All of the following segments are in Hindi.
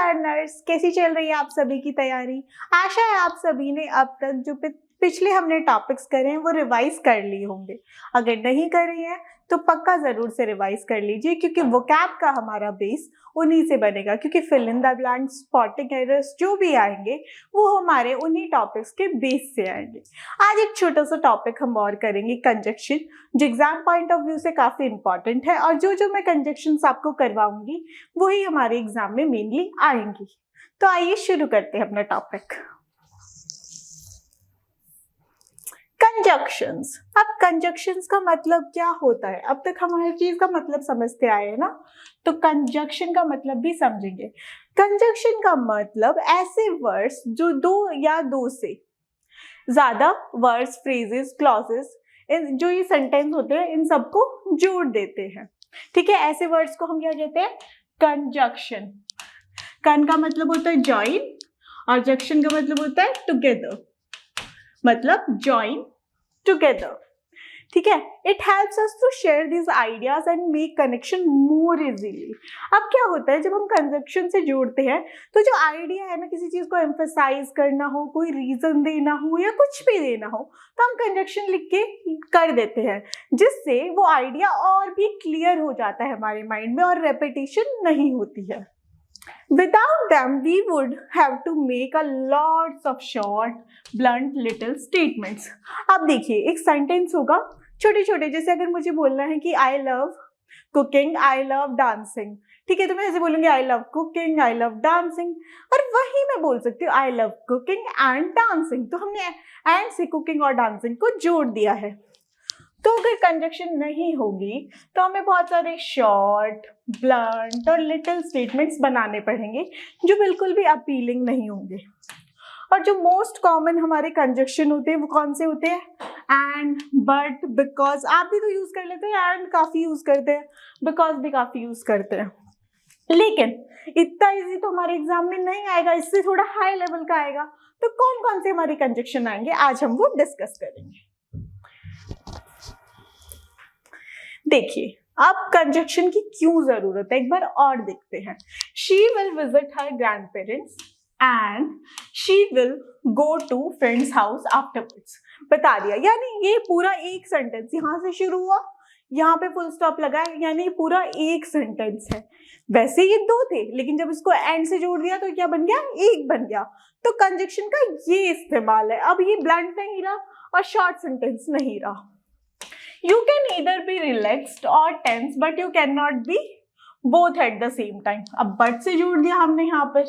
लर्नर्स, कैसी चल रही है आप सभी की तैयारी। आशा है आप सभी ने अब तक जो पिछले हमने टॉपिक्स करे हैं वो रिवाइज कर लिए होंगे। अगर नहीं करे हैं तो पक्का ज़रूर से रिवाइज कर लीजिए, क्योंकि वोकैब का हमारा बेस उन्हीं से बनेगा। क्योंकि fill in the blanks, spotting errors जो भी आएंगे वो हमारे उन्हीं टॉपिक्स के बेस से आएंगे। आज एक छोटा सा टॉपिक हम और करेंगे, कंजक्शन, जो एग्जाम पॉइंट ऑफ व्यू से काफ़ी इंपॉर्टेंट है। और जो मैं कंजक्शंस आपको करवाऊंगी वही हमारे एग्जाम में मेनली आएंगी। तो आइए शुरू करते हैं अपना टॉपिक, कंजक्शंस। अब कंजक्शंस का मतलब क्या होता है, अब तक हम हर चीज का मतलब समझते आए हैं ना, तो कंजक्शन का मतलब भी समझेंगे। कंजक्शन का मतलब ऐसे वर्ड्स जो दो या दो से ज्यादा वर्ड्स, फ्रेजेस, क्लॉजेस, जो ये सेंटेंस होते हैं इन सबको जोड़ देते हैं। ठीक है, ऐसे वर्ड्स को हम क्या कहते हैं, कंजक्शन। कन का मतलब होता है जॉइन और जंक्शन का मतलब होता है टुगेदर, मतलब ज्वाइन टुगेदर। ठीक है, it helps us to share this ideas and make connection more easily. अब क्या होता है, जब हम कंजक्शन से जोड़ते हैं तो जो आइडिया है ना, किसी चीज को एम्फसाइज करना हो, कोई रीजन देना हो या कुछ भी देना हो, तो हम कंजक्शन लिख के कर देते हैं, जिससे वो आइडिया और भी क्लियर हो जाता है हमारे माइंड में और रेपिटेशन नहीं होती है। Without them, we would have to make a lots of short, blunt little statements. अब देखिए, एक सेंटेंस होगा छोटे छोटे, जैसे अगर मुझे बोलना है कि I love cooking, I love dancing, ठीक है, तो मैं ऐसे बोलूंगी I love cooking, I love dancing. और वही मैं बोल सकती हूँ I love cooking and dancing, तो हमने एंड से कुकिंग और डांसिंग को जोड़ दिया है। तो अगर कंजक्शन नहीं होगी तो हमें बहुत सारे शॉर्ट, ब्लंट और लिटिल स्टेटमेंट्स बनाने पड़ेंगे जो बिल्कुल भी अपीलिंग नहीं होंगे। और जो मोस्ट कॉमन हमारे कंजक्शन होते हैं वो कौन से होते हैं, एंड, बट, बिकॉज। आप भी तो यूज कर लेते हैं, एंड काफी यूज करते हैं, बिकॉज भी काफी यूज करते हैं। लेकिन इतना इजी तो हमारे एग्जाम में नहीं आएगा, इससे थोड़ा हाई लेवल का आएगा। तो कौन कौन से हमारे कंजक्शन आएंगे आज हम वो डिस्कस करेंगे। देखिए, अब कंजक्शन की क्यों जरूरत है एक बार और देखते हैं। She will visit her grand parents and she will go to friends house afterwards. बता दिया, यानी ये पूरा एक सेंटेंस यहां से शुरू हुआ, यहाँ पे फुल स्टॉप लगा है, यानी ये पूरा एक सेंटेंस है। वैसे ये दो थे, लेकिन जब इसको एंड से जोड़ दिया तो क्या बन गया, एक बन गया। तो कंजक्शन का ये इस्तेमाल है। अब ये ब्लंट नहीं रहा और शॉर्ट सेंटेंस नहीं रहा। You can either be relaxed or tense, but you cannot be both at the same time. अब but से जोड़ दिया हमने यहाँ पर,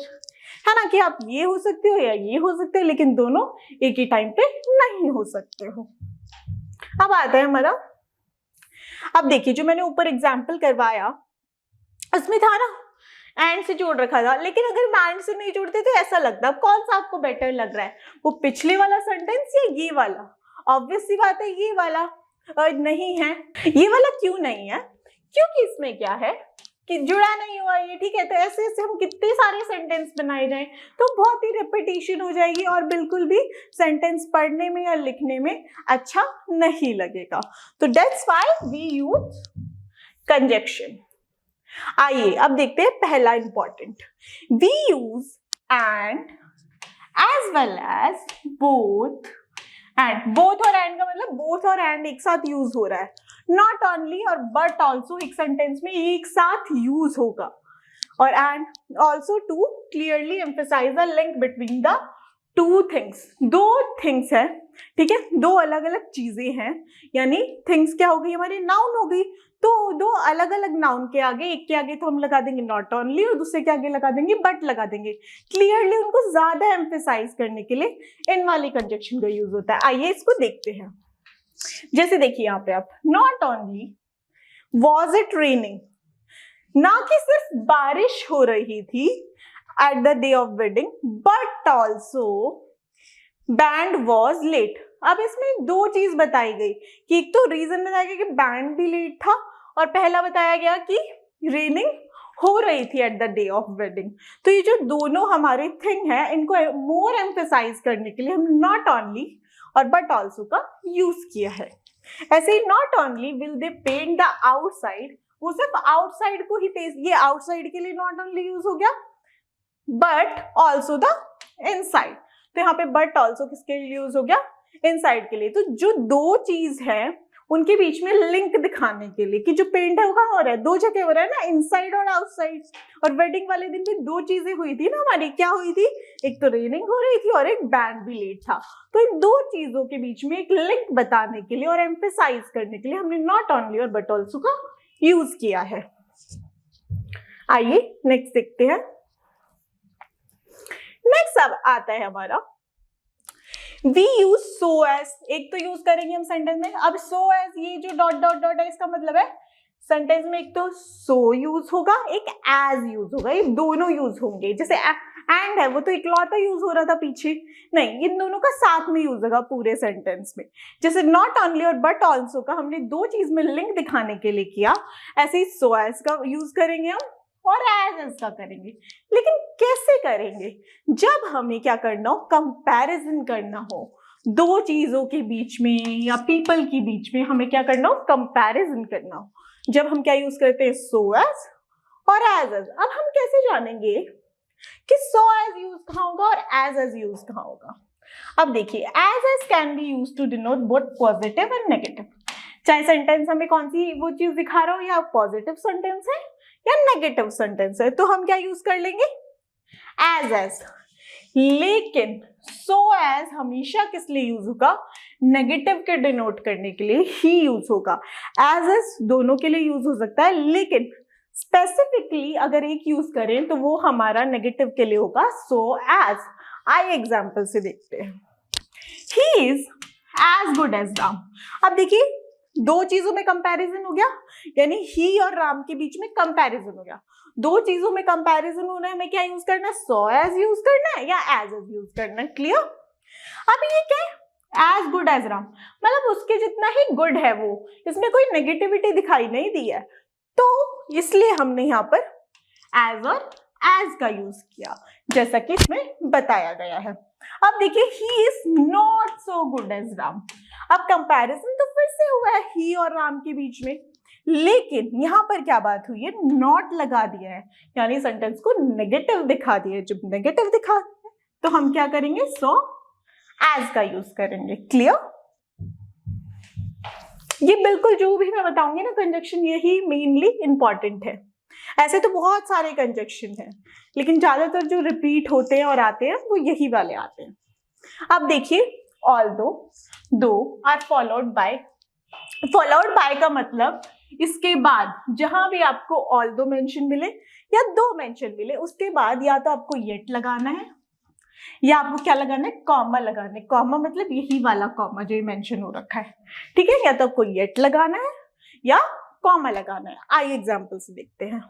है ना, कि आप ये हो सकते हो या ये हो सकते हो, लेकिन दोनों एक ही टाइम पे नहीं हो सकते हो। अब आता है हमारा, अब देखिए जो मैंने ऊपर एग्जाम्पल करवाया उसमें था ना एंड से जोड़ रखा था, लेकिन अगर मैं एंड से नहीं जोड़ते तो ऐसा लगता, अब कौन सा आपको बेटर लग रहा है, वो पिछले वाला सेंटेंस या ये वाला। ऑब्वियस सी बात है ये वाला नहीं है। ये वाला क्यों नहीं है, क्योंकि इसमें क्या है कि जुड़ा नहीं हुआ ये, ठीक है। तो ऐसे ऐसे हम कितने सारे सेंटेंस बनाए जाएं तो बहुत ही रिपीटेशन हो जाएगी और बिल्कुल भी सेंटेंस पढ़ने में या लिखने में अच्छा नहीं लगेगा। तो that's why we use conjunction. आइए अब देखते हैं पहला important, we use and as well as both. And, both और एंड का मतलब बोथ और एंड एक साथ यूज हो रहा है, नॉट ओनली और बट ऑल्सो एक सेंटेंस में एक साथ यूज होगा। और and also to clearly emphasise the link between the two things. दो थिंग्स है, ठीक है, दो अलग अलग चीजें हैं, यानी थिंग्स क्या हो गई हमारी, नाउन हो गई। तो दो अलग अलग नाउन के आगे, एक के आगे तो हम लगा देंगे नॉट ओनली और दूसरे के आगे लगा देंगे बट लगा देंगे, क्लियरली उनको ज्यादा एम्फसाइज करने के लिए इन वाली कंजक्शन का यूज होता है। आइए इसको देखते हैं। जैसे देखिए यहाँ पे आप, not only was it raining, ना कि सिर्फ बारिश हो रही थी at the day of wedding, but also band was late. अब इसमें दो चीज बताई गई कि एक तो रीजन बताया गया कि बैंड भी लेट था, और पहला बताया गया कि रेनिंग हो रही थी at the day of wedding. तो ये जो दोनों हमारे थिंग है, इनको मोर एम्फसाइज करने के लिए हम नॉट ओनली और बट ऑल्सो का यूज किया है। ऐसे ही not only will they paint the outside, वो सिर्फ आउटसाइड को ही पेस्ट, ये आउटसाइड के लिए नॉट ओनली यूज हो गया, बट ऑल्सो द इनसाइड। तो यहाँ पे बट ऑल्सो किसके लिए यूज हो गया, इनसाइड के लिए। तो जो दो चीज है उनके बीच में लिंक दिखाने के लिए कि जो पेंट है वो कहाँ हो रहा है, दो जगह हो रहा है ना, इनसाइड और आउटसाइड। और वेडिंग वाले दिन भी दो चीजें हुई थी ना हमारी, क्या हुई थी, एक तो रेनिंग हो रही थी और एक बैंड भी लेट था। तो इन दो चीजों के बीच में एक लिंक बताने के लिए और एम्फेसाइज करने के लिए हमने नॉट ओनली और बट ऑल्सो का यूज किया है। आइए नेक्स्ट देखते हैं। नेक्स्ट अब आता है हमारा वी यूज सो एज। एक तो यूज करेंगे हम सेंटेंस में। अब सो एज, ये जो डॉट डॉट डॉट है इसका मतलब है सेंटेंस में एक तो सो यूज होगा, एक एज यूज होगा, ये दोनों यूज होंगे। जैसे एंड है वो तो इकलौता यूज हो रहा था पीछे, नहीं, इन दोनों का साथ में यूज होगा पूरे सेंटेंस में। जैसे नॉट ओनली और बट ऑल्सो का हमने दो चीज में लिंक दिखाने के लिए किया, ऐसे ही सो एज का यूज करेंगे हम और एज का करेंगे। लेकिन कैसे करेंगे, जब हमें क्या करना हो, कंपैरिजन करना हो दो चीजों के बीच में या पीपल के बीच में, हमें क्या करना हो, कंपैरिजन करना हो। जब हम क्या यूज करते हैं, सो एज और एज। अब हम कैसे जानेंगे कि सो एज यूज कहाँ होगा और एज यूज कहाँ होगा। अब देखिए, as can be use to denote both positive and negative. चाहे सेंटेंस हमें कौन सी वो चीज दिखा रहा हो, या पॉजिटिव सेंटेंस है या नेगेटिव सेंटेंस है, तो हम क्या यूज कर लेंगे, एज। लेकिन सो एज हमेशा किस लिए यूज होगा, नेगेटिव के डिनोट करने के लिए ही यूज होगा। एज दोनों के लिए यूज हो सकता है, लेकिन स्पेसिफिकली अगर एक यूज करें तो वो हमारा नेगेटिव के लिए होगा, सो एज। आइए एग्जाम्पल से देखते हैं। He is as good as Ram. अब देखिए, दो चीजों में कंपैरिजन हो गया, यानी ही और राम के बीच में कंपैरिजन हो गया। दो चीजों में कंपैरिजन होना है, हमें क्या यूज करना है, सो एज यूज करना है या एज यूज करना है। क्लियर। अब ये क्या है, एज गुड एज राम, मतलब उसके जितना ही गुड है वो, इसमें कोई नेगेटिविटी दिखाई नहीं दी है, तो इसलिए हमने यहाँ पर एज और एज का यूज किया, जैसा कि इसमें बताया गया है। अब देखिए, he is not so good as Ram. अब कंपैरिजन तो फिर से हुआ है ही और राम के बीच में, लेकिन यहां पर क्या बात हुई है, नॉट लगा दिया है, यानी सेंटेंस को नेगेटिव दिखा दिया है। जब नेगेटिव दिखा तो हम क्या करेंगे, सो एज का यूज करेंगे। क्लियर। ये बिल्कुल जो भी मैं बताऊंगी ना कंजक्शन, यही मेनली इंपॉर्टेंट है। ऐसे तो बहुत सारे कंजक्शन हैं, लेकिन ज्यादातर जो रिपीट होते हैं और आते हैं वो यही वाले आते हैं। अब देखिए, although, though are followed by. Followed by का मतलब इसके बाद जहां भी आपको ऑल्दो मेंशन मिले या दो मेंशन मिले, उसके बाद या तो आपको येट लगाना है या आपको क्या लगाना है, कॉमा लगाना है। कॉमा मतलब यही वाला कॉमा जो मेंशन हो रखा है, ठीक है। या तो आपको येट लगाना है या कॉमा लगाना है। आइए एग्जांपल से देखते हैं।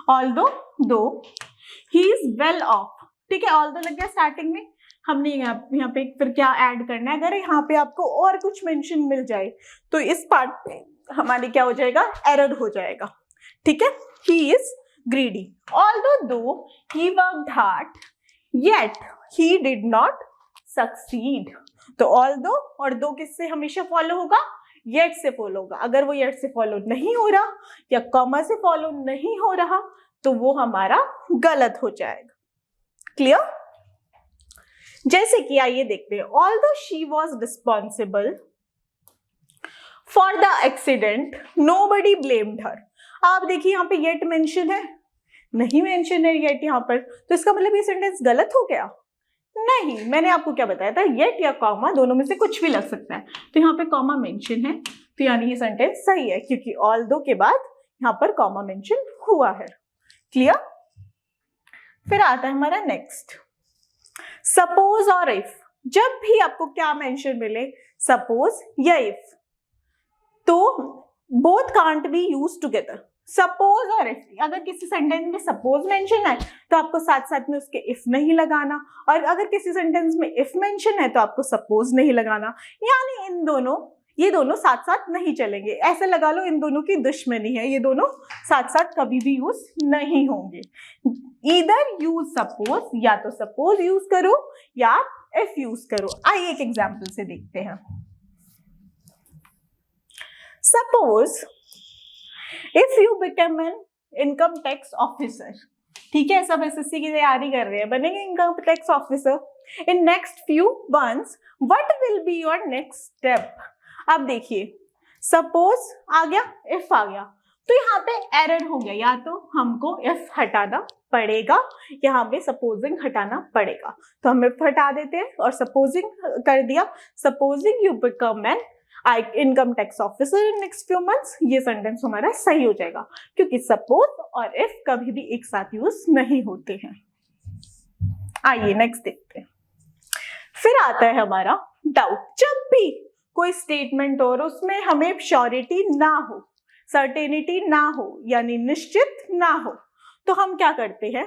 ऑल्दो, दो ही इज वेल ऑफ, ठीक है। ऑल्दो लग गया स्टार्टिंग में, हमने यहाँ पे फिर क्या ऐड करना है, अगर यहाँ पे आपको और कुछ मेंशन मिल जाए तो इस पार्ट पे हमारे क्या हो जाएगा, एरर हो जाएगा, ठीक है। He is greedy. ऑल्दो दो he worked hard yet he did not succeed. तो ऑल्दो और दो किससे हमेशा फॉलो होगा, येट से फॉलो होगा। अगर वो येट से फॉलो नहीं हो रहा या कॉमा से फॉलो नहीं हो रहा तो वो हमारा गलत हो जाएगा। क्लियर। जैसे कि आइए देखते हैं, although she was responsible for the accident nobody blamed her. आप देखिए यहाँ पे येट मेंशन है, नहीं मेंशन है येट यहाँ पर, तो इसका मतलब ये सेंटेंस गलत हो गया? नहीं, मैंने आपको क्या बताया था, येट या कॉमा दोनों में से कुछ भी लग सकता है। तो यहाँ पे कॉमा मेंशन है, तो यानी ये सेंटेंस सही है, क्योंकि ऑल्दो के बाद यहाँ पर कॉमा मेंशन हुआ है। क्लियर। फिर आता है हमारा नेक्स्ट, सपोज और इफ। जब भी आपको क्या मेंशन मिले, सपोज या इफ, तो both can't be use together. Suppose और इफ, अगर किसी सेंटेंस में सपोज मेंशन है तो आपको साथ साथ में उसके इफ नहीं लगाना, और अगर किसी सेंटेंस में इफ मेंशन है तो आपको सपोज नहीं लगाना। यानी इन दोनों, ये दोनों साथ साथ नहीं चलेंगे। ऐसे लगा लो इन दोनों की दुश्मनी है, ये दोनों साथ साथ कभी भी यूज नहीं होंगे। ईदर यूज सपोज, या तो सपोज यूज करो या इफ यूज करो। आइए एक एग्जांपल से देखते हैं। Suppose if you become an income tax officer, ठीक है, सब एसएससी की तैयारी कर रहे हैं, बनेंगे income tax officer in next few months, what will be your next step. अब देखिए, सपोज आ गया, इफ आ गया, तो यहाँ पे एरर हो गया, या तो हमको इफ हटाना पड़ेगा, यहाँ पे सपोजिंग हटाना पड़ेगा, तो हम इफ हटा देते हैं और सपोजिंग कर दिया, supposing you become an income tax officer in next few months, ये सेंटेंस हमारा सही हो जाएगा, क्योंकि सपोज और इफ कभी भी एक साथ यूज नहीं होते हैं। आइए नेक्स्ट देखते हैं। फिर आता है हमारा डाउट। जब भी कोई स्टेटमेंट और उसमें हमें श्योरिटी ना हो, सर्टेनिटी ना हो, यानी निश्चित ना हो, तो हम क्या करते हैं,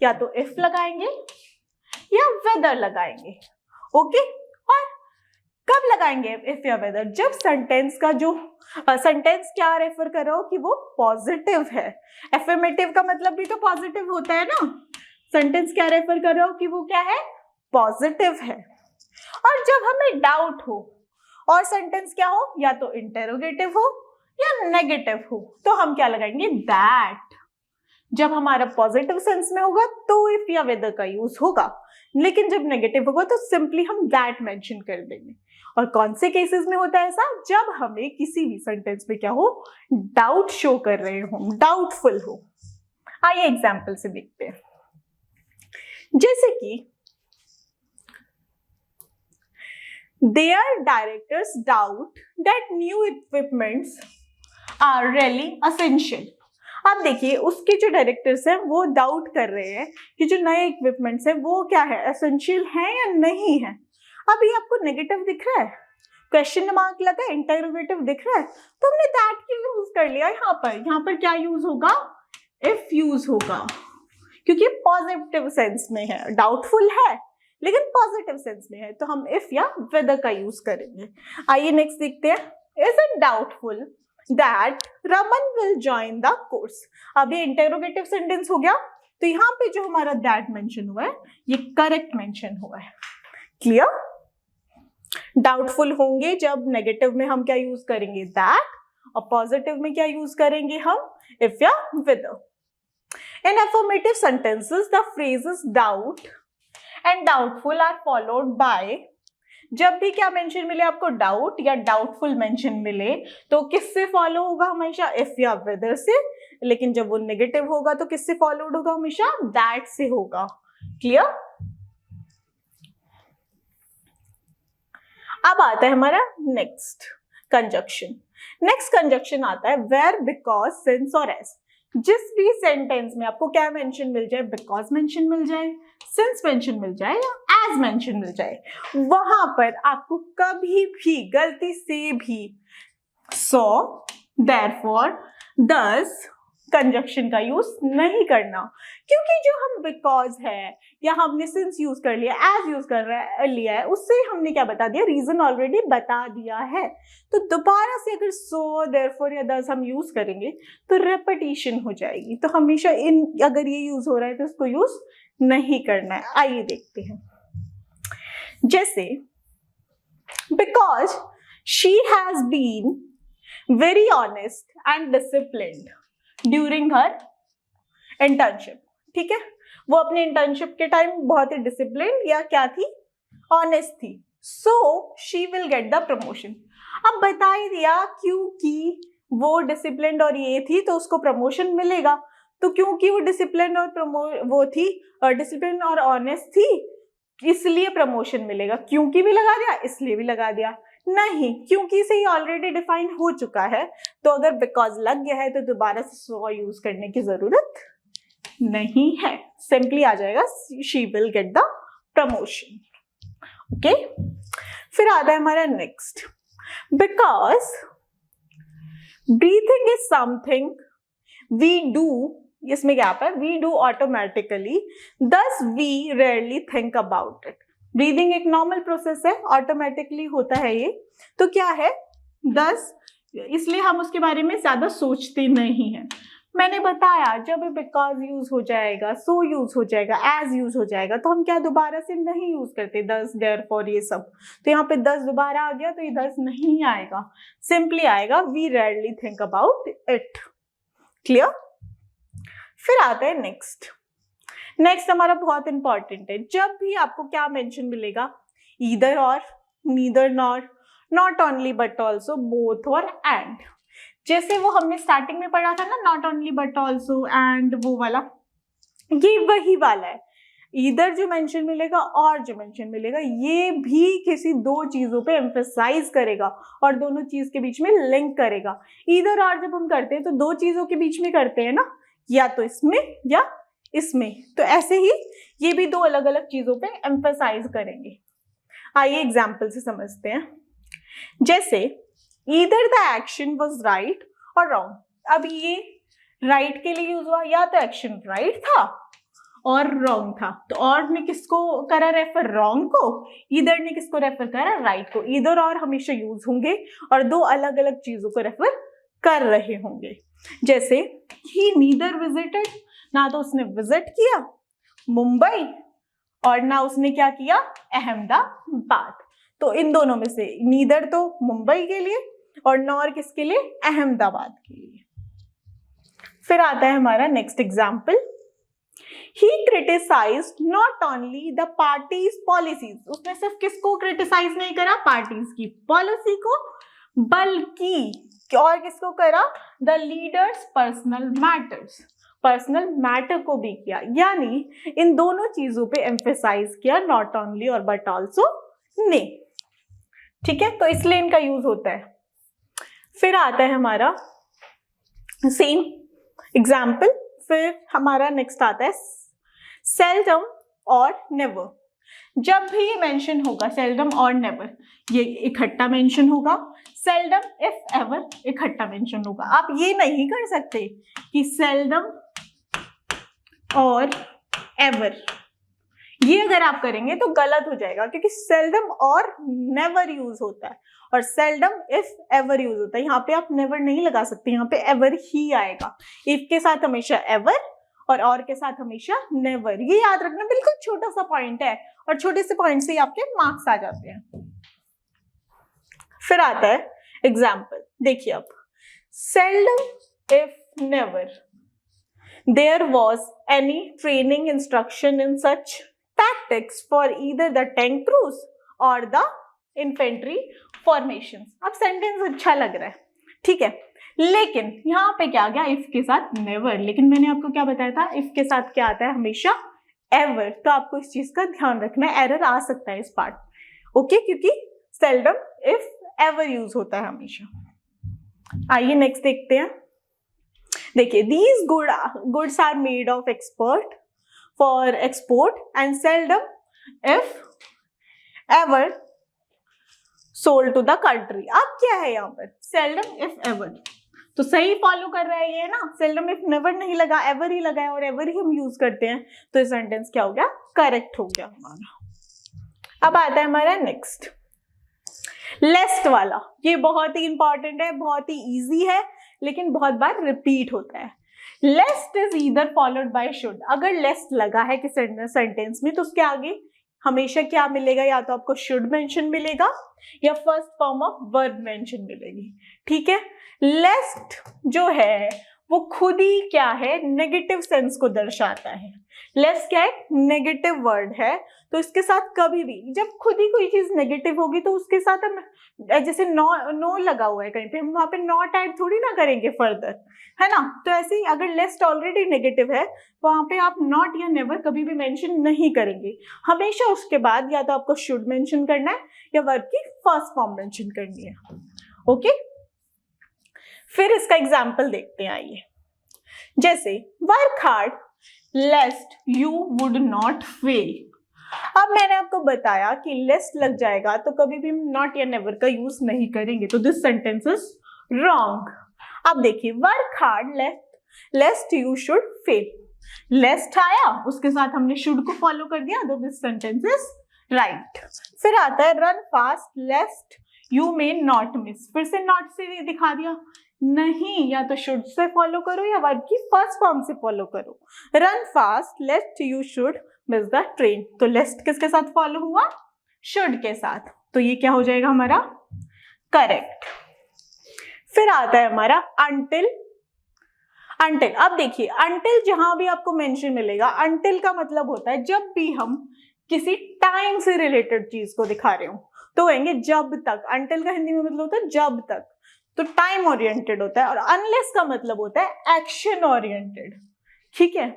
या तो इफ लगाएंगे या वेदर लगाएंगे। ओके, और कब लगाएंगे इफ या वेदर, जब सेंटेंस का जो सेंटेंस क्या रेफर कर रहा हो कि वो पॉजिटिव है। एफर्मेटिव का मतलब भी तो पॉजिटिव होता है ना, सेंटेंस क्या रेफर कर रहा हो कि वो क्या है, पॉजिटिव है। और जब हमें डाउट हो और सेंटेंस क्या हो, या तो इंटेरोगेटिव हो या नेगेटिव हो, तो हम क्या लगाएंगे, दैट। जब हमारा पॉजिटिव सेंस में होगा तो इफ या वेदर का यूज होगा, लेकिन जब नेगेटिव होगा तो सिंपली हम दैट मेंशन कर देंगे। और कौन से केसेस में होता है ऐसा, जब हमें किसी भी सेंटेंस में क्या हो, डाउट शो कर रहे हो, डाउटफुल हो। आइए एग्जाम्पल से देखते हैं। जैसे कि their directors doubt that new equipments are really essential। अब देखिए, उसके जो डायरेक्टर्स हैं वो डाउट कर रहे हैं कि जो नए इक्विपमेंट्स हैं वो क्या है, एसेंशियल है या नहीं है। अब ये आपको नेगेटिव दिख रहा है, क्वेश्चन मार्क लगा है, इंटरोगेटिव दिख रहा है, तो हमने दैट की यूज कर लिया। यहाँ पर क्या यूज होगा, इफ यूज होगा, क्योंकि पॉजिटिव सेंस में है, डाउटफुल है लेकिन पॉजिटिव सेंस में है, तो हम इफ या वेदर का यूज करेंगे। आइए नेक्स्ट देखते हैं। Is it doubtful that Raman will join the course. अब ये इंटरोगेटिव सेंटेंस हो गया, तो यहाँ पे जो हमारा दैट मेंशन हुआ है ये करेक्ट मेंशन हुआ है। क्लियर? डाउटफुल होंगे जब नेगेटिव में हम क्या यूज करेंगे, दैट, और पॉजिटिव में क्या यूज करेंगे हम, इफ या whether. In affirmative sentences the phrases doubt and doubtful are followed by, जब भी क्या मेंशन मिले आपको, डाउट या डाउटफुल मेंशन मिले, तो किससे फॉलो होगा, हमेशा इफ या वेदर से, लेकिन जब वो नेगेटिव होगा तो किससे फॉलोड होगा, हमेशा दैट से होगा। क्लियर? अब आता है हमारा नेक्स्ट कंजक्शन। नेक्स्ट कंजक्शन आता है वेयर, बिकॉज, सिंस और एज। जिस भी सेंटेंस में आपको क्या मेंशन मिल जाए, बिकॉज मेंशन मिल जाए, सिंस मेंशन मिल जाए या एज मेंशन मिल जाए, वहां पर आपको कभी भी गलती से भी सो, देयरफॉर, दस कंजक्शन का यूज नहीं करना, क्योंकि जो हम बिकॉज है या हमने सिंस यूज कर लिया, एज यूज कर लिया है, उससे हमने क्या बता दिया, रीजन ऑलरेडी बता दिया है। तो दोबारा से अगर सो, देयरफॉर या दस हम यूज करेंगे तो रेपिटेशन हो जाएगी, तो हमेशा इन, अगर ये यूज हो रहा है तो उसको यूज नहीं करना है। आइए देखते हैं। जैसे because she has been very honest and disciplined during her internship. ठीक है, वो अपने इंटर्नशिप के टाइम बहुत ही डिसिप्लिन या क्या थी, ऑनेस्ट थी, so she will get the promotion. अब बता ही दिया क्योंकि वो डिसिप्लिन और ये थी तो उसको प्रमोशन मिलेगा, तो क्योंकि वो डिसिप्लिन और वो थी, डिसिप्लिन और ऑनेस्ट थी, इसलिए प्रमोशन मिलेगा। क्योंकि भी लगा दिया, इसलिए भी लगा दिया, नहीं, क्योंकि से ही ऑलरेडी डिफाइन हो चुका है, तो अगर बिकॉज लग गया है तो दोबारा से सो यूज करने की जरूरत नहीं है, सिंपली आ जाएगा she will get the promotion. Okay, फिर आता है हमारा next, because breathing is something we do, इसमें क्या है, we do automatically, thus we rarely think about it. Breathing एक नॉर्मल प्रोसेस है, ऑटोमेटिकली होता है ये, तो क्या है, दस, इसलिए हम उसके बारे में ज्यादा सोचते नहीं हैं। मैंने बताया जब बिकॉज यूज हो जाएगा, सो यूज हो जाएगा, एज यूज हो जाएगा, तो हम क्या दोबारा से नहीं यूज करते, दस, देयरफॉर, ये सब। तो यहाँ पे दस दोबारा आ गया तो ये दस नहीं आएगा, सिंपली आएगा we rarely think about it. Clear? फिर आता है नेक्स्ट, नेक्स्ट हमारा बहुत इंपॉर्टेंट है, जब भी आपको क्या मेंशन मिलेगा, ईदर और, neither nor, not only but also, both और एंड। जैसे वो हमने स्टार्टिंग में पढ़ा था ना, not only but also and, वो वाला, ये वही वाला है। इधर जो मेंशन मिलेगा और जो मेंशन मिलेगा, ये भी किसी दो चीजों पे एम्फेसाइज करेगा और दोनों चीज के बीच में लिंक करेगा। इधर और जब हम करते हैं तो दो चीजों के बीच में करते हैं ना, या तो इसमें या इसमें, तो ऐसे ही ये भी दो अलग अलग चीजों पे एम्फेसाइज करेंगे। आइए एग्जाम्पल से समझते हैं। जैसे either the action was right और रॉन्ग। अब ये राइट के लिए यूज हुआ, या तो एक्शन राइट था और रॉन्ग था, तो और ने किसको करा रेफर, रॉन्ग को, ईदर ने किसको रेफर करा, राइट को। ईदर और हमेशा यूज होंगे और दो अलग अलग चीजों को रेफर कर रहे होंगे। जैसे ही नीदर विजिटेड, ना तो उसने विजिट किया मुंबई और ना उसने क्या किया, अहमदाबाद। तो इन दोनों में से नीदर तो मुंबई के लिए और नॉर किसके लिए, अहमदाबाद के लिए। फिर आता है हमारा next example. He criticized not only the party's policies, उसने सिर्फ किसको क्रिटिसाइज नहीं करा, पार्टीज की पॉलिसी को, बल्कि और किसको करा, the leaders personal matters, personal matter को भी किया। यानी इन दोनों चीजों पे एम्फेसाइज किया, नॉट ओनली और बट ऑल्सो ने। ठीक है, तो इसलिए इनका यूज होता है। फिर आता है हमारा सेम एग्जाम्पल। फिर हमारा नेक्स्ट आता है सेल्डम और नेवर। जब भी ये मेंशन होगा सेल्डम और नेवर, ये इकट्ठा मेंशन होगा। सेल्डम इफ एवर इकट्ठा मेंशन होगा। आप ये नहीं कर सकते कि सेल्डम और एवर, ये अगर आप करेंगे तो गलत हो जाएगा, क्योंकि सेल्डम और नेवर यूज होता है और सेल्डम इफ एवर यूज होता है। यहाँ पे आप नेवर नहीं लगा सकते, यहाँ पे एवर ही आएगा। इफ के साथ हमेशा एवर और के साथ हमेशा नेवर। ये याद रखना, बिल्कुल छोटा सा पॉइंट है और छोटे से पॉइंट से ही आपके मार्क्स आ जाते हैं। फिर आता है एग्जाम्पल, देखिए अब, seldom if never there was any training instruction in such tactics for either the tank crews or the infantry formations। अब सेंटेंस अच्छा लग रहा है, ठीक है, लेकिन यहाँ पे क्या आ गया, इफ के साथ नेवर। लेकिन मैंने आपको क्या बताया था, इफ के साथ क्या आता है, हमेशा एवर। तो आपको इस चीज का ध्यान रखना है, एरर आ सकता है इस पार्ट, ओके, क्योंकि सेल्डम इफ एवर यूज होता है हमेशा। आइए नेक्स्ट देखते हैं। देखिए, these goods are made of for export and seldom if ever sold to the country। अब क्या है यहाँ पर, seldom if ever, तो सही फॉलो कर रहा है ये ना, seldom if never नहीं लगा, ever ही लगा है और ever ही हम यूज करते हैं, तो ये सेंटेंस क्या हो गया, करेक्ट हो गया हमारा। अब आता है हमारा नेक्स्ट लेस्ट वाला। ये बहुत ही इंपॉर्टेंट है, बहुत ही इजी है, लेकिन बहुत बार रिपीट होता है। Lest is either followed by should. अगर लेस्ट लगा है कि सेंटेंस में, तो उसके आगे हमेशा क्या मिलेगा, या तो आपको शुड मेंशन मिलेगा या first form of verb mention मिलेगी। ठीक है, लेस्ट जो है वो खुद ही क्या है, नेगेटिव सेंस को दर्शाता है। लेस्ट क्या है, नेगेटिव वर्ड है, तो इसके साथ कभी भी जब खुद ही कोई चीज नेगेटिव होगी तो उसके साथ हम, जैसे नो लगा हुआ है कहीं पे, हम वहां पे नॉट ऐड थोड़ी ना करेंगे फर्दर, है ना। तो ऐसे ही अगर लेस्ट ऑलरेडी नेगेटिव है, वहां पे आप नॉट या नेवर कभी भी मेंशन नहीं करेंगे। हमेशा उसके बाद या तो आपको शुड मेंशन करना है या वर्ब की फर्स्ट फॉर्म मेंशन करनी है, ओके। फिर इसका एग्जाम्पल देखते हैं, आइए। जैसे work hard lest you would not fail. अब मैंने आपको बताया कि लेस्ट लग जाएगा तो कभी भी हम नॉट या नेवर का यूज नहीं करेंगे, तो दिस सेंटेंस इज रॉन्ग। अब देखिए, work hard lest you should fail. Lest आया, उसके साथ हमने शुड को फॉलो कर दिया, तो दिस सेंटेंस इज राइट। फिर आता है run fast लेस्ट you may not miss. फिर से नॉट से दिखा दिया, नहीं, या तो शुड से फॉलो करो या वर्ब की फर्स्ट फॉर्म से फॉलो करो। Run fast लेस्ट you should miss the train, तो लेस्ट किसके साथ फॉलो हुआ, शुड के साथ, तो ये क्या हो जाएगा हमारा, करेक्ट। फिर आता है हमारा until, अब देखिए until जहां भी आपको मेंशन मिलेगा, until का मतलब होता है जब भी हम किसी टाइम से रिलेटेड चीज को दिखा रहे हो तो कहेंगे जब तक। until का हिंदी में मतलब होता है जब तक, तो टाइम ओरिएंटेड होता है। और अनलेस का मतलब होता है एक्शन ओरिएंटेड, ठीक है।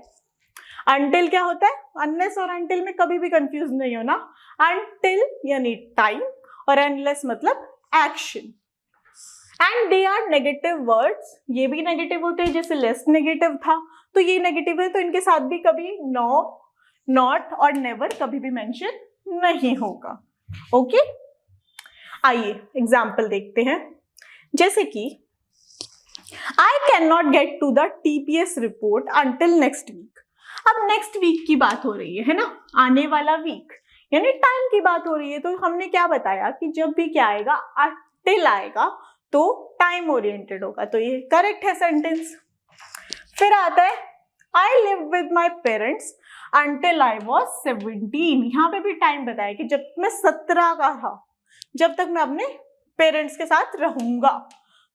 until क्या होता है, अनलेस और until में कभी भी कंफ्यूज नहीं होना। until यानी टाइम और unless मतलब action. And they are negative words, ये भी नेगेटिव होते हैं, जैसे लेस नेगेटिव था तो ये नेगेटिव है, तो इनके साथ भी कभी नो, नॉट और नेवर कभी भी मेंशन नहीं होगा। ओके, आइए एग्जाम्पल देखते हैं। जैसे कि I can not get to the TPS report until next week. अब नेक्स्ट वीक की बात हो रही है ना, आने वाला वीक यानी टाइम की बात हो रही है। तो हमने क्या बताया कि जब भी क्या आएगा, अंटिल आएगा तो टाइम ओरिएंटेड होगा, तो ये करेक्ट है सेंटेंस। फिर आता है I live with my parents until I was 17। यहाँ पे भी टाइम बताया कि जब मैं 17 का था, जब तक मैं अपने पेरेंट्स के साथ रहूंगा,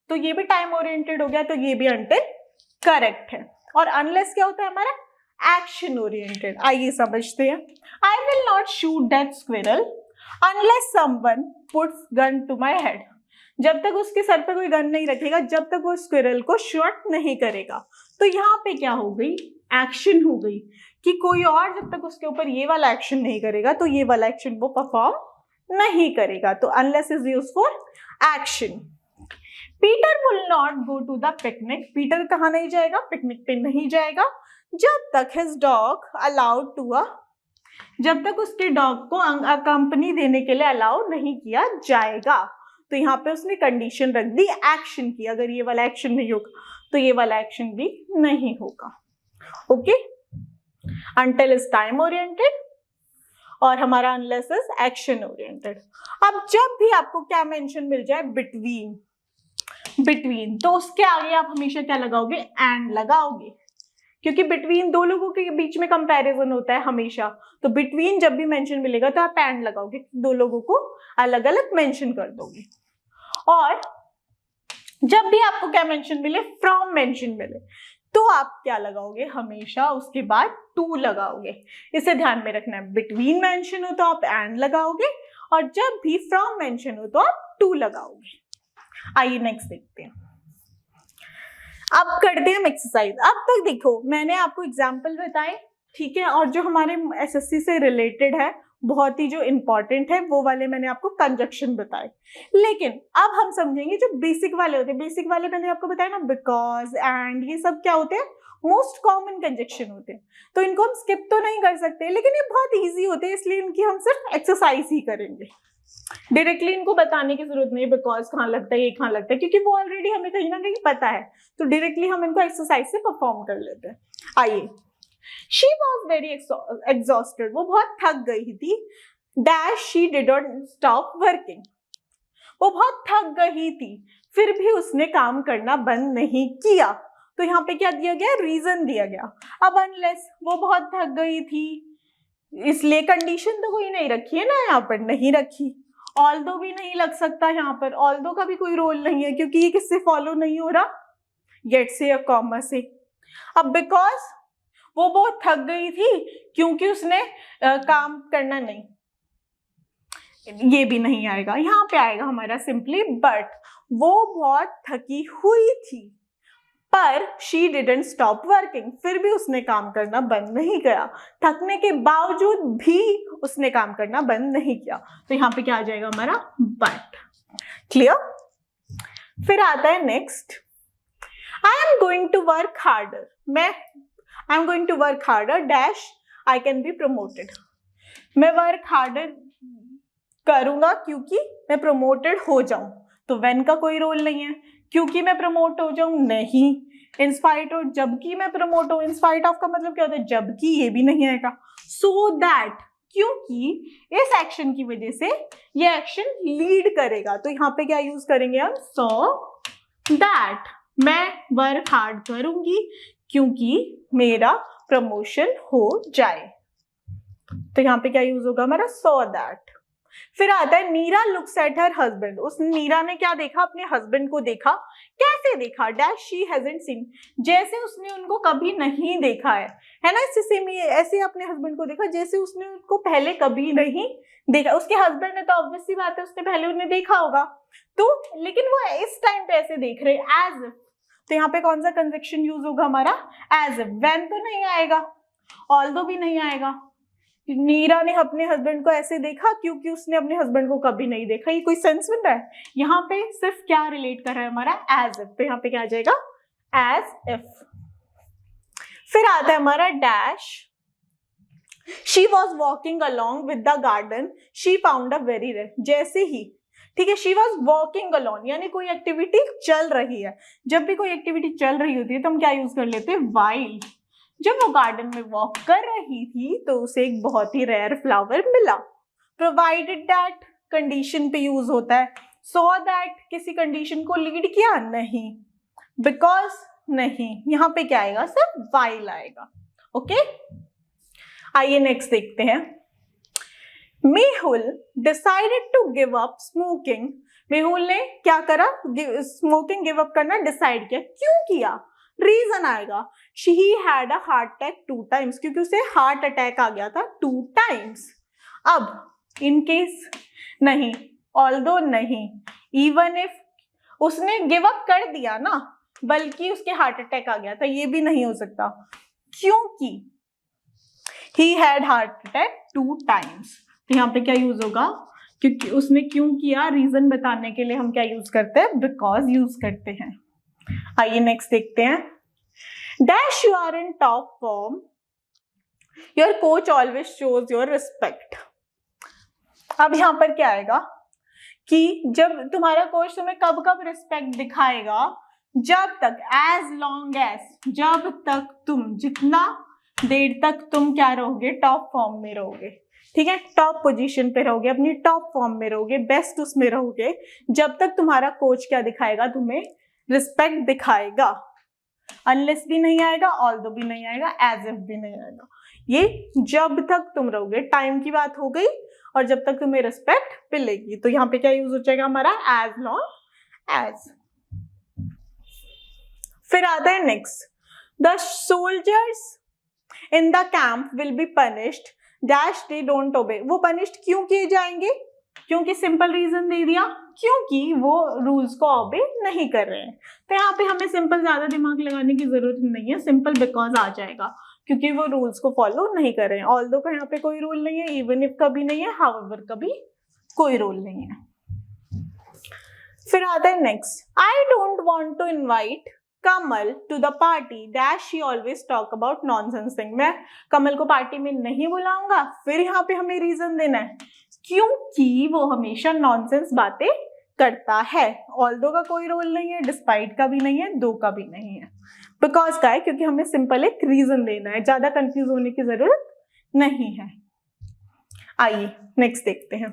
तो ये भी टाइम ओरिएंटेड हो गया, तो ये भी अंटिल करेक्ट है। और अनलेस क्या होता है हमारा, एक्शन ओरिएंटेड। आइए समझते हैं। I will not shoot that squirrel unless someone puts gun to my head. जब तक उसके सर पे कोई गन नहीं रखेगा, जब तक वो स्क्विरल को शॉट नहीं करेगा। तो यहाँ पे क्या हो गई, एक्शन हो गई कि कोई और जब तक उसके ऊपर ये वाला एक्शन नहीं करेगा तो ये वाला एक्शन वो परफॉर्म नहीं करेगा। तो unless is used for action. Peter will not go to the picnic. Peter कहाँ नहीं जाएगा, पिकनिक पे नहीं जाएगा जब तक हिज डॉग अलाउड टू जब तक उसके डॉग को कंपनी देने के लिए अलाउ नहीं किया जाएगा। तो यहाँ पे उसने कंडीशन रख दी एक्शन की, अगर ये वाला एक्शन नहीं होगा तो ये वाला एक्शन भी नहीं होगा। Okay, until is time oriented और हमारा unless is एक्शन ओरिएंटेड। अब जब भी आपको क्या मेंशन मिल जाए, बिटवीन, बिटवीन, तो उसके आगे आप हमेशा क्या लगाओगे, एंड लगाओगे, क्योंकि बिटवीन दो लोगों के बीच में कंपैरिजन होता है हमेशा। तो बिटवीन जब भी मेंशन मिलेगा तो आप एंड लगाओगे, दो लोगों को अलग अलग मेंशन कर दोगे। और जब भी आपको क्या मेंशन मिले, फ्रॉम मेंशन मिले, तो आप क्या लगाओगे, हमेशा उसके बाद टू लगाओगे। इसे ध्यान में रखना है, बिटवीन मेंशन हो तो आप एंड लगाओगे और जब भी फ्रॉम मेंशन हो तो आप टू लगाओगे। आइए नेक्स्ट देखते हैं। अब करते हैं हम एक्सरसाइज। अब तक देखो मैंने आपको एग्जाम्पल बताए, ठीक है, और जो हमारे SSC से रिलेटेड है, बहुत ही जो इंपॉर्टेंट है, वो वाले मैंने आपको कंजक्शन बताए। लेकिन अब हम समझेंगे जो बेसिक वाले होते हैं। बेसिक वाले मैंने आपको बताया ना, बिकॉज, एंड, ये सब क्या होते हैं, मोस्ट कॉमन कंजक्शन होते हैं। तो इनको हम स्किप तो नहीं कर सकते, लेकिन ये बहुत ईजी होते हैं, इसलिए इनकी हम सिर्फ एक्सरसाइज ही करेंगे। डायरेक्टली इनको बताने की जरूरत नहीं, बिकॉज कहाँ लगता है, ये कहाँ लगता है, क्योंकि वो ऑलरेडी हमें कहीं ना कहीं पता है। तो डायरेक्टली हम इनको एक्सरसाइज से परफॉर्म कर लेते हैं। आइए, शी वॉज वेरी एग्जॉस्टेड, वो बहुत थक गई थी। Dash she did not stop working, वो बहुत थक गई थी फिर भी उसने काम करना बंद नहीं किया। तो यहाँ पे क्या दिया गया, रीजन दिया गया। अब अनलेस वो बहुत थक गई थी, इसलिए कंडीशन तो कोई नहीं रखी है ना, यहाँ पर नहीं रखी। ऑल्दो भी नहीं लग सकता यहाँ पर, ऑल्दो का भी कोई रोल नहीं है, क्योंकि ये किससे फॉलो नहीं हो रहा, गेट से या कॉमा से। अब बिकॉज वो बहुत थक गई थी क्योंकि उसने काम करना नहीं, ये भी नहीं आएगा। यहाँ पे आएगा हमारा सिंपली बट, वो बहुत थकी हुई थी पर शी डिडंट स्टॉप वर्किंग, फिर भी उसने काम करना बंद नहीं किया। थकने के बावजूद भी उसने काम करना बंद नहीं किया। तो यहाँ पे क्या आ जाएगा हमारा, बट। क्लियर। फिर आता है next, I am going to work harder, I am going to work harder dash I can be promoted. मैं वर्क हार्डर करूंगा क्योंकि मैं प्रमोटेड हो जाऊं। तो व्हेन का कोई रोल नहीं है, क्योंकि मैं प्रमोट हो जाऊं नहीं, इंस्पाइट ऑफ जबकि मैं प्रमोट हूं, इंस्पाइट ऑफ का मतलब क्या होता है, जबकि, ये भी नहीं आएगा। सो दैट, क्योंकि इस एक्शन की वजह से ये एक्शन लीड करेगा। तो यहाँ पे क्या यूज करेंगे हम, सो दैट, मैं वर्क हार्ड करूंगी क्योंकि मेरा प्रमोशन हो जाए। तो यहाँ पे क्या यूज होगा हमारा, सो दैट। फिर आता है नीरा लुक्स एट हर हस्बैंड, उस नीरा ने क्या देखा, अपने हस्बैंड को देखा। कैसे देखा, डैश शी हैजंट सीन, जैसे उसने उनको कभी नहीं देखा है ना। इससे सेम ये ऐसे अपने हस्बैंड को देखा जैसे उसने उनको पहले कभी नहीं देखा। उसके हस्बैंड ने तो ऑब्वियस सी बात है उसने पहले उन्हें देखा होगा, तो लेकिन वो इस टाइम पे ऐसे देख रहे एज इफ, तो यहाँ पे कौन सा कंजक्शन यूज होगा हमारा, एज इफ। व्हेन तो नहीं आएगा, ऑल्दो भी नहीं आएगा। नीरा ने अपने हस्बैंड को ऐसे देखा क्योंकि उसने अपने हस्बैंड को कभी नहीं देखा, ये कोई सेंस बन रहा है। यहाँ पे सिर्फ क्या रिलेट कर रहा है हमारा, एज इफ, तो यहाँ पे क्या आ जाएगा, एज इफ। फिर आता है हमारा dash, she was walking along with the garden, she found a very rare, जैसे ही, ठीक है, शी वॉज वॉकिंग अलॉन्ग, यानी कोई एक्टिविटी चल रही है। जब भी कोई एक्टिविटी चल रही होती है तो हम क्या यूज कर लेते हैं, वाइल। जब वो गार्डन में वॉक कर रही थी तो उसे एक बहुत ही रेयर फ्लावर मिला। प्रोवाइडेड दैट कंडीशन पे यूज होता है। सो दैट किसी कंडीशन को लीड किया, नहीं। बिकॉज नहीं, यहाँ पे क्या आएगा, सिर्फ वाइल आएगा। ओके, आइए नेक्स्ट देखते हैं। Mehul decided to give up smoking, Mehul ने क्या करा, स्मोकिंग गिव अप करना डिसाइड किया। क्यों किया, रीजन आएगा, she had a heart attack 2 times, क्योंकि उसे हार्ट अटैक आ गया था 2 times। अब इन केस नहीं, ऑल्दो नहीं, इवन इफ उसने गिव अप कर दिया ना, बल्कि उसके हार्ट अटैक आ गया था, ये भी नहीं हो सकता, क्योंकि he had heart attack 2 times। तो यहाँ पे क्या यूज होगा, क्योंकि उसने क्यों किया, रीजन बताने के लिए हम क्या यूज करते हैं, बिकॉज यूज करते हैं। आइए नेक्स्ट देखते हैं। Dash you are in top form, your coach always shows your respect. अब यहां पर क्या आएगा कि जब तुम्हारा कोच तुम्हें कब कब रिस्पेक्ट दिखाएगा, जब तक, एज लॉन्ग एज, जब तक तुम, जितना देर तक तुम क्या रहोगे, टॉप फॉर्म में रहोगे, ठीक है, टॉप पोजीशन पे रहोगे, अपनी टॉप फॉर्म में रहोगे, बेस्ट उसमें रहोगे, जब तक तुम्हारा कोच क्या दिखाएगा, तुम्हें रिस्पेक्ट दिखाएगा। अनलेस भी नहीं आएगा, ऑल्दो भी नहीं आएगा, एज इफ भी नहीं आएगा। ये जब तक तुम रहोगे, टाइम की बात हो गई, और जब तक तुम्हें रिस्पेक्ट मिलेगी। तो यहाँ पे क्या यूज हो जाएगा हमारा, एज लॉन्ग एज। फिर आता है next, the soldiers in the camp will be punished dash they don't ओबे। वो पनिश्ड क्यों किए जाएंगे, क्योंकि सिंपल रीजन दे दिया, क्योंकि वो रूल्स को ओबे नहीं कर रहे हैं। तो यहाँ पे हमें सिंपल ज्यादा दिमाग लगाने की जरूरत नहीं है, सिंपल बिकॉज आ जाएगा, क्योंकि वो रूल्स को फॉलो नहीं कर रहे हैं। ऑल्दो का यहाँ पे कोई रूल नहीं है, इवन इफ कभी नहीं है, हाउएवर कभी कोई रूल नहीं है। फिर आता है next, I don't want to invite Kamal to the party dash she always talk about nonsense thing. मैं कमल को पार्टी में नहीं बुलाऊंगा। फिर यहाँ पे हमें रीजन देना है, क्योंकि वो हमेशा नॉनसेंस बातें करता है। ऑल्दो का कोई रोल नहीं है, डिस्पाइट का भी नहीं है, दो का भी नहीं है, बिकॉज का है, क्योंकि हमें सिंपल एक रीजन देना है, ज्यादा कंफ्यूज होने की जरूरत नहीं है। आइए नेक्स्ट देखते हैं।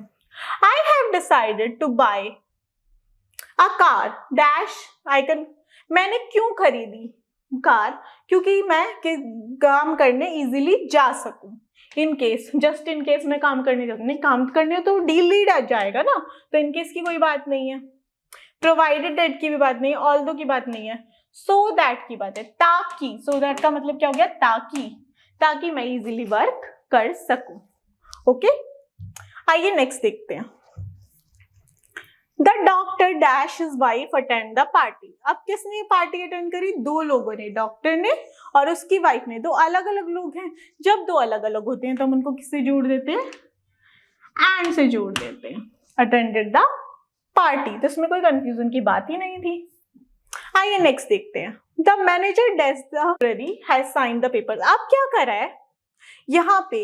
I have decided to buy a car dash icon. मैंने क्यों खरीदी कार, क्योंकि मैं काम करने इजीली जा सकूं। In case, just in case मैं काम करने जाऊँ, नहीं काम करने तो लीड आ जाएगा ना, तो इन केस की कोई बात नहीं है, प्रोवाइडेड दैट की भी बात नहीं है, ऑल्दो की बात नहीं है, सो दैट की बात है। ताकि, सो दैट का मतलब क्या हो गया, ताकि मैं इजीली वर्क कर सकूं। ओके, आइए नेक्स्ट देखते हैं। The doctor dash his wife attend the party. अब किसने पार्टी अटेंड करी, दो लोगों ने, डॉक्टर ने और उसकी वाइफ ने। दो अलग अलग लोग हैं, जब दो अलग अलग होते हैं तो हम उनको किससे जोड़ देते हैं, एंड से जोड़ देते हैं। अटेंडेड द पार्टी, तो इसमें कोई कंफ्यूजन की बात ही नहीं थी। आइए नेक्स्ट देखते हैं। The manager desk the library has signed the paper. अब क्या कर रहा है, यहाँ पे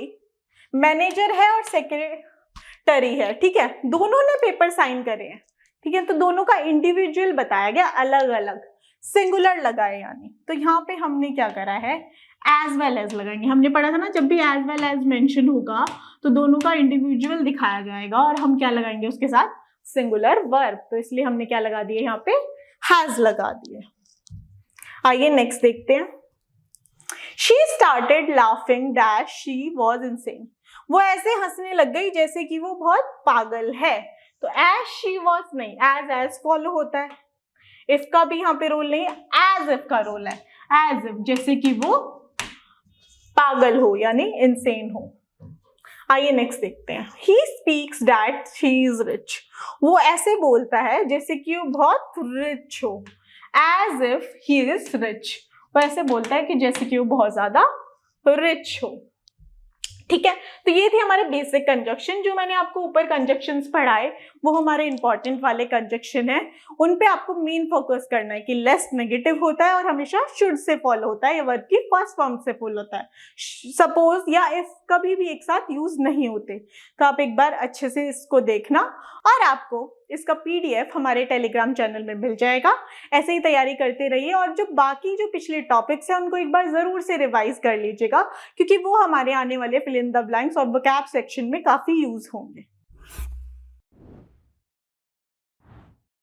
मैनेजर है और सेक्रेटरी है, ठीक है, दोनों ने पेपर साइन करे हैं, ठीक है, तो दोनों का इंडिविजुअल बताया गया, अलग अलग, सिंगुलर लगाए यानी। तो यहाँ पे हमने क्या करा है, एज वेल एज लगाएंगे। हमने पढ़ा था ना, जब भी एज वेल एज मेंशन होगा तो दोनों का इंडिविजुअल दिखाया जाएगा और हम क्या लगाएंगे उसके साथ, सिंगुलर वर्ब। तो इसलिए हमने क्या लगा दिए, यहाँ पे हैज लगा दिए। आइए नेक्स्ट देखते हैं। She started laughing dash she was insane. वो ऐसे हंसने लग गई जैसे कि वो बहुत पागल है। तो एज शी वॉज नहीं, एज फॉलो होता है। इफ का भी यहाँ पे रोल नहीं है, एज इफ का रोल है, एज इफ, जैसे कि वो पागल हो यानी इनसेन हो। आइए नेक्स्ट देखते हैं। He speaks that she is rich, वो ऐसे बोलता है जैसे कि वो बहुत रिच हो, as if he is rich, वो ऐसे बोलता है कि जैसे कि वो बहुत ज्यादा रिच हो। ठीक है, तो ये थे हमारे बेसिक कंजक्शन। जो मैंने आपको ऊपर कंजक्शंस पढ़ाए वो हमारे इंपॉर्टेंट वाले कंजक्शन है, उन पे आपको मेन फोकस करना है कि लेस नेगेटिव होता है और हमेशा शुड से फॉलो होता है या वर्ब की फर्स्ट फॉर्म से फॉलो होता है। सपोज या इफ कभी भी एक साथ यूज नहीं होते, तो आप एक बार अच्छे से इसको देखना और आपको इसका पीडीएफ हमारे टेलीग्राम चैनल में मिल जाएगा। ऐसे ही तैयारी करते रहिए और जो बाकी जो पिछले टॉपिक्स हैं उनको एक बार जरूर से रिवाइज कर लीजिएगा, क्योंकि वो हमारे आने वाले फिल इन द ब्लैंक्स और वोकैब सेक्शन में काफी यूज होंगे।